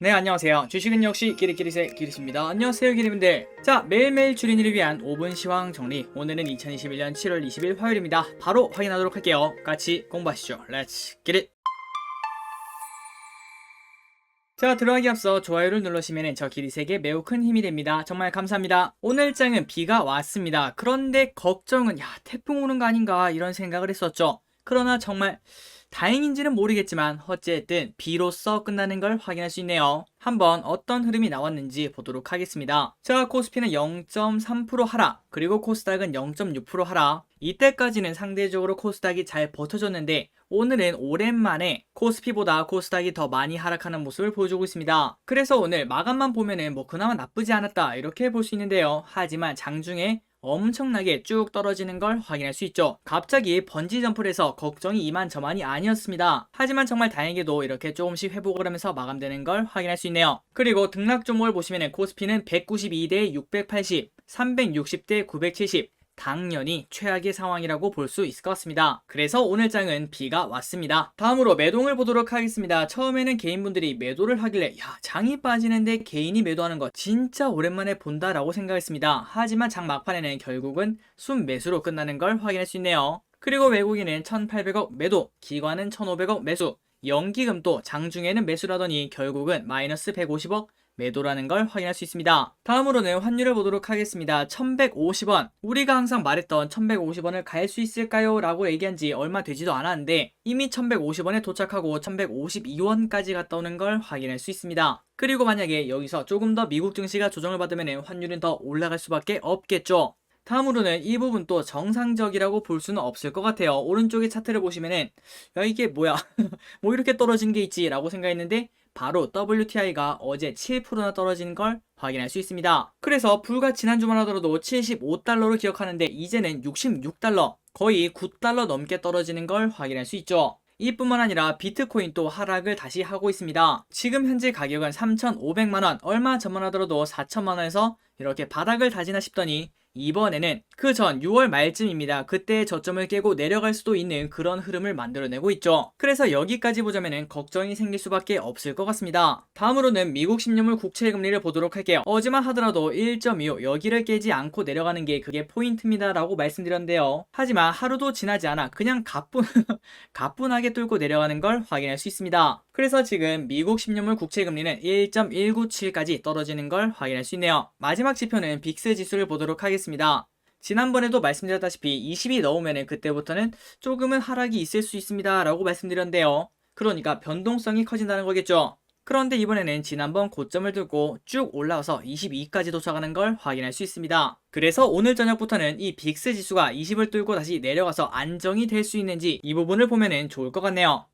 네, 안녕하세요. 주식은 역시 기리기리세 기리십니다. 안녕하세요, 기리분들. 자, 매일매일 주린이를 위한 5분 시황 정리. 오늘은 2021년 7월 20일 화요일입니다. 바로 확인하도록 할게요. 같이 공부하시죠. Let's get it! 자, 들어가기 앞서 좋아요를 눌러주시면 저 기리색에 매우 큰 힘이 됩니다. 정말 감사합니다. 오늘 장은 비가 왔습니다. 그런데 걱정은 태풍 오는 거 아닌가 이런 생각을 했었죠. 그러나 정말 다행인지는 모르겠지만 어쨌든 비로써 끝나는 걸 확인할 수 있네요. 한번 어떤 흐름이 나왔는지 보도록 하겠습니다. 자, 코스피는 0.3% 하락, 그리고 코스닥은 0.6% 하락. 이때까지는 상대적으로 코스닥이 잘 버텨줬는데 오늘은 오랜만에 코스피보다 코스닥이 더 많이 하락하는 모습을 보여주고 있습니다. 그래서 오늘 마감만 보면은 그나마 나쁘지 않았다 이렇게 볼 수 있는데요. 하지만 장중에 엄청나게 쭉 떨어지는 걸 확인할 수 있죠. 갑자기 번지 점프를 해서 걱정이 이만저만이 아니었습니다. 하지만 정말 다행히도 이렇게 조금씩 회복을 하면서 마감되는 걸 확인할 수 있네요. 그리고 등락 종목을 보시면 코스피는 192대 680, 360대 970, 당연히 최악의 상황이라고 볼 수 있을 것 같습니다. 그래서 오늘 장은 비가 왔습니다. 다음으로 매동을 보도록 하겠습니다. 처음에는 개인분들이 매도를 하길래 장이 빠지는데 개인이 매도하는 거 진짜 오랜만에 본다라고 생각했습니다. 하지만 장 막판에는 결국은 순매수로 끝나는 걸 확인할 수 있네요. 그리고 외국인은 1800억 매도, 기관은 1500억 매수, 연기금도 장중에는 매수라더니 결국은 마이너스 150억 매도라는 걸 확인할 수 있습니다. 다음으로는 환율을 보도록 하겠습니다. 1150원. 우리가 항상 말했던 1150원을 갈 수 있을까요? 라고 얘기한 지 얼마 되지도 않았는데 이미 1150원에 도착하고 1152원까지 갔다 오는 걸 확인할 수 있습니다. 그리고 만약에 여기서 조금 더 미국 증시가 조정을 받으면 환율은 더 올라갈 수밖에 없겠죠. 다음으로는 이 부분 또 정상적이라고 볼 수는 없을 것 같아요. 오른쪽에 차트를 보시면은 이게 뭐야 뭐 이렇게 떨어진 게 있지 라고 생각했는데 바로 WTI가 어제 7%나 떨어진 걸 확인할 수 있습니다. 그래서 불과 지난주만 하더라도 75달러로 기억하는데 이제는 66달러, 거의 9달러 넘게 떨어지는 걸 확인할 수 있죠. 이뿐만 아니라 비트코인도 하락을 다시 하고 있습니다. 지금 현재 가격은 3,500만원, 얼마 전만 하더라도 4천만원에서 이렇게 바닥을 다지나 싶더니 이번에는 그 전 6월 말쯤입니다. 그때 저점을 깨고 내려갈 수도 있는 그런 흐름을 만들어내고 있죠. 그래서 여기까지 보자면 걱정이 생길 수밖에 없을 것 같습니다. 다음으로는 미국 10년물 국채 금리를 보도록 할게요. 어제만 하더라도 1.25 여기를 깨지 않고 내려가는 게 그게 포인트입니다 라고 말씀드렸는데요. 하지만 하루도 지나지 않아 그냥 가뿐하게 뚫고 내려가는 걸 확인할 수 있습니다. 그래서 지금 미국 10년물 국채 금리는 1.197까지 떨어지는 걸 확인할 수 있네요. 마지막 지표는 빅스 지수를 보도록 하겠습니다. 지난번에도 말씀드렸다시피 20이 넘으면 그때부터는 조금은 하락이 있을 수 있습니다 라고 말씀드렸는데요. 그러니까 변동성이 커진다는 거겠죠. 그런데 이번에는 지난번 고점을 뚫고 쭉 올라와서 22까지 도착하는 걸 확인할 수 있습니다. 그래서 오늘 저녁부터는 이 빅스 지수가 20을 뚫고 다시 내려가서 안정이 될 수 있는지 이 부분을 보면 좋을 것 같네요.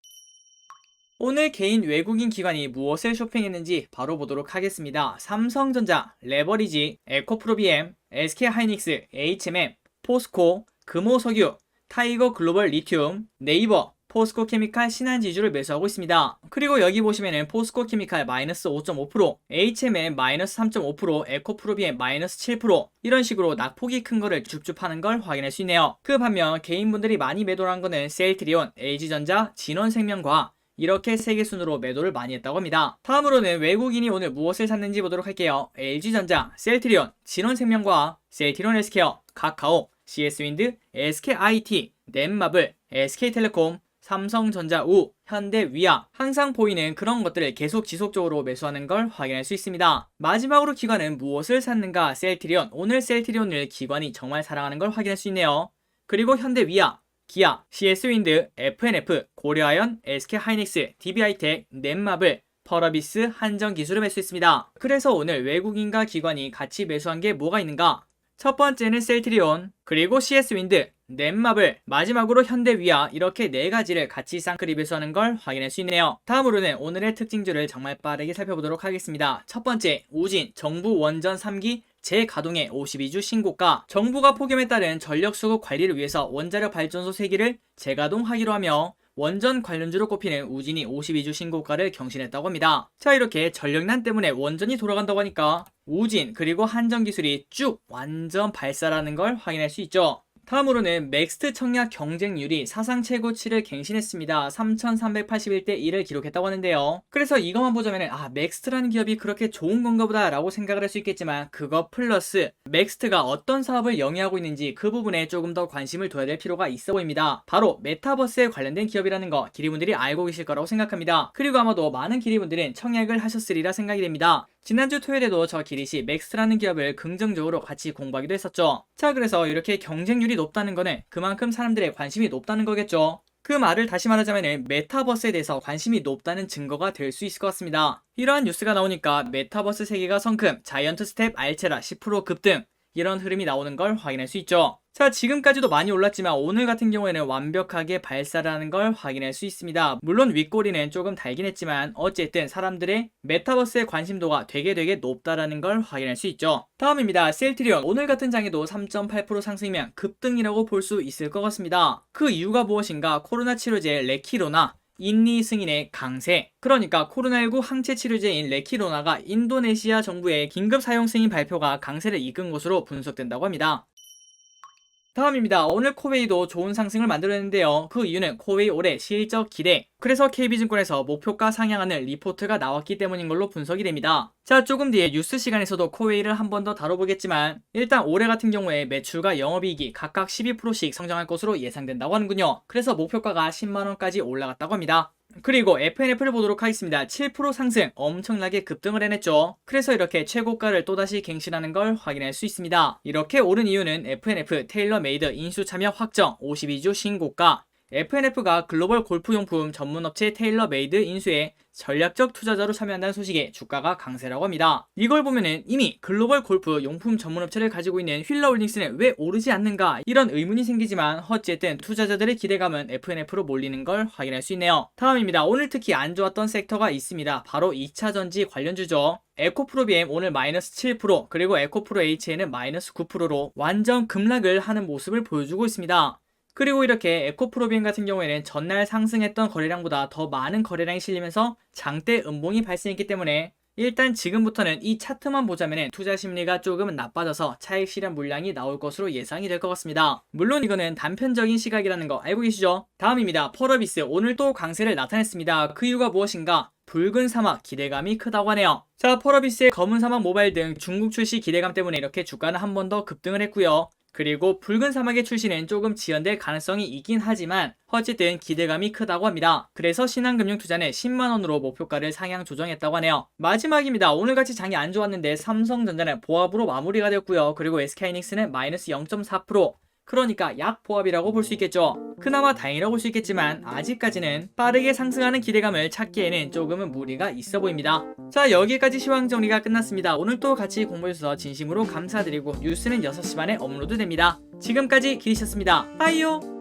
오늘 개인 외국인 기관이 무엇을 쇼핑했는지 바로 보도록 하겠습니다. 삼성전자, 레버리지, 에코프로비엠, SK하이닉스, HMM, 포스코, 금호석유, 타이거 글로벌 리튬, 네이버, 포스코케미칼 신한지주를 매수하고 있습니다. 그리고 여기 보시면은 포스코케미칼 마이너스 5.5%, HMM 마이너스 3.5%, 에코프로비엠 마이너스 7% 이런 식으로 낙폭이 큰 거를 줍줍하는 걸 확인할 수 있네요. 그 반면 개인분들이 많이 매도를 한 거는 셀트리온, LG전자, 진원생명과 이렇게 세 개 순으로 매도를 많이 했다고 합니다. 다음으로는 외국인이 오늘 무엇을 샀는지 보도록 할게요. LG전자, 셀트리온, 진원생명과 셀트리온 헬스케어, 카카오, CS윈드, SKIT, 넷마블, SK텔레콤, 삼성전자우, 현대위아 항상 보이는 그런 것들을 계속 지속적으로 매수하는 걸 확인할 수 있습니다. 마지막으로 기관은 무엇을 샀는가? 셀트리온. 오늘 셀트리온을 기관이 정말 사랑하는 걸 확인할 수 있네요. 그리고 현대위아, 기아, CS윈드, FNF, 고려아연, SK하이닉스, DB하이텍, 넷마블, 펄어비스, 한정기술을 매수했습니다. 그래서 오늘 외국인과 기관이 같이 매수한 게 뭐가 있는가? 첫 번째는 셀트리온, 그리고 CS윈드, 넷마블, 마지막으로 현대위아 이렇게 네 가지를 같이 쌍크리 매수하는 걸 확인할 수 있네요. 다음으로는 오늘의 특징주를 정말 빠르게 살펴보도록 하겠습니다. 첫 번째, 우진, 정부 원전 3기 재가동의 52주 신고가. 정부가 폭염에 따른 전력 수급 관리를 위해서 원자력 발전소 3기를 재가동하기로 하며 원전 관련주로 꼽히는 우진이 52주 신고가를 경신했다고 합니다. 자, 이렇게 전력난 때문에 원전이 돌아간다고 하니까 우진 그리고 한전기술이 쭉 완전 발사라는 걸 확인할 수 있죠. 다음으로는 맥스트 청약 경쟁률이 사상 최고치를 갱신했습니다. 3,381대 1을 기록했다고 하는데요. 그래서 이것만 보자면은 맥스트라는 기업이 그렇게 좋은 건가 보다 라고 생각을 할 수 있겠지만, 그거 플러스 맥스트가 어떤 사업을 영위하고 있는지 그 부분에 조금 더 관심을 둬야 될 필요가 있어 보입니다. 바로 메타버스에 관련된 기업이라는 거 기리분들이 알고 계실 거라고 생각합니다. 그리고 아마도 많은 기리분들은 청약을 하셨으리라 생각이 됩니다. 지난주 토요일에도 저 기릿이 맥스트라는 기업을 긍정적으로 같이 공부하기도 했었죠. 자, 그래서 이렇게 경쟁률이 높다는 거는 그만큼 사람들의 관심이 높다는 거겠죠. 그 말을 다시 말하자면 메타버스에 대해서 관심이 높다는 증거가 될 수 있을 것 같습니다. 이러한 뉴스가 나오니까 메타버스 세계가 성큼, 자이언트 스텝 알체라 10% 급등, 이런 흐름이 나오는 걸 확인할 수 있죠. 자, 지금까지도 많이 올랐지만 오늘 같은 경우에는 완벽하게 발사를 하는 걸 확인할 수 있습니다. 물론 윗꼬리는 조금 달긴 했지만 어쨌든 사람들의 메타버스의 관심도가 되게 높다라는 걸 확인할 수 있죠. 다음입니다. 셀트리온, 오늘 같은 장에도 3.8% 상승이면 급등이라고 볼 수 있을 것 같습니다. 그 이유가 무엇인가? 코로나 치료제 레키로나, 인리 승인의 강세, 그러니까 코로나19 항체 치료제인 레키로나가 인도네시아 정부의 긴급 사용 승인 발표가 강세를 이끈 것으로 분석된다고 합니다. 다음입니다. 오늘 코웨이도 좋은 상승을 만들어냈는데요. 그 이유는 코웨이 올해 실적 기대, 그래서 KB증권에서 목표가 상향하는 리포트가 나왔기 때문인 걸로 분석이 됩니다. 자, 조금 뒤에 뉴스 시간에서도 코웨이를 한 번 더 다뤄보겠지만, 일단 올해 같은 경우에 매출과 영업이익이 각각 12%씩 성장할 것으로 예상된다고 하는군요. 그래서 목표가가 10만원까지 올라갔다고 합니다. 그리고 FNF를 보도록 하겠습니다. 7% 상승, 엄청나게 급등을 해냈죠. 그래서 이렇게 최고가를 또다시 갱신하는 걸 확인할 수 있습니다. 이렇게 오른 이유는 FNF 테일러메이드 인수 참여 확정 52주 신고가, FNF가 글로벌 골프용품 전문업체 테일러메이드 인수에 전략적 투자자로 참여한다는 소식에 주가가 강세라고 합니다. 이걸 보면은 이미 글로벌 골프 용품 전문업체를 가지고 있는 휠러홀딩스는 왜 오르지 않는가, 이런 의문이 생기지만 어쨌든 투자자들의 기대감은 FNF로 몰리는 걸 확인할 수 있네요. 다음입니다. 오늘 특히 안 좋았던 섹터가 있습니다. 바로 2차전지 관련주죠. 에코프로비엠 오늘 마이너스 7%, 그리고 에코프로 HN은 마이너스 9%로 완전 급락을 하는 모습을 보여주고 있습니다. 그리고 이렇게 에코프로비엠 같은 경우에는 전날 상승했던 거래량보다 더 많은 거래량이 실리면서 장대 음봉이 발생했기 때문에 일단 지금부터는 이 차트만 보자면 투자 심리가 조금은 나빠져서 차익 실현 물량이 나올 것으로 예상이 될 것 같습니다. 물론 이거는 단편적인 시각이라는 거 알고 계시죠? 다음입니다. 펄어비스, 오늘 또 강세를 나타냈습니다. 그 이유가 무엇인가? 붉은 사막 기대감이 크다고 하네요. 자, 펄어비스의 검은 사막 모바일 등 중국 출시 기대감 때문에 이렇게 주가는 한 번 더 급등을 했고요. 그리고 붉은 사막의 출시는 조금 지연될 가능성이 있긴 하지만 어쨌든 기대감이 크다고 합니다. 그래서 신한금융투자는 10만원으로 목표가를 상향 조정했다고 하네요. 마지막입니다. 오늘같이 장이 안 좋았는데 삼성전자는 보합으로 마무리가 되었고요. 그리고 SK하이닉스는 마이너스 0.4%, 그러니까 약보합이라고 볼 수 있겠죠. 그나마 다행이라고 볼 수 있겠지만 아직까지는 빠르게 상승하는 기대감을 찾기에는 조금은 무리가 있어 보입니다. 자, 여기까지 시황 정리가 끝났습니다. 오늘 또 같이 공부해주셔서 진심으로 감사드리고 뉴스는 6시 반에 업로드 됩니다. 지금까지 기리셨습니다. 빠이요.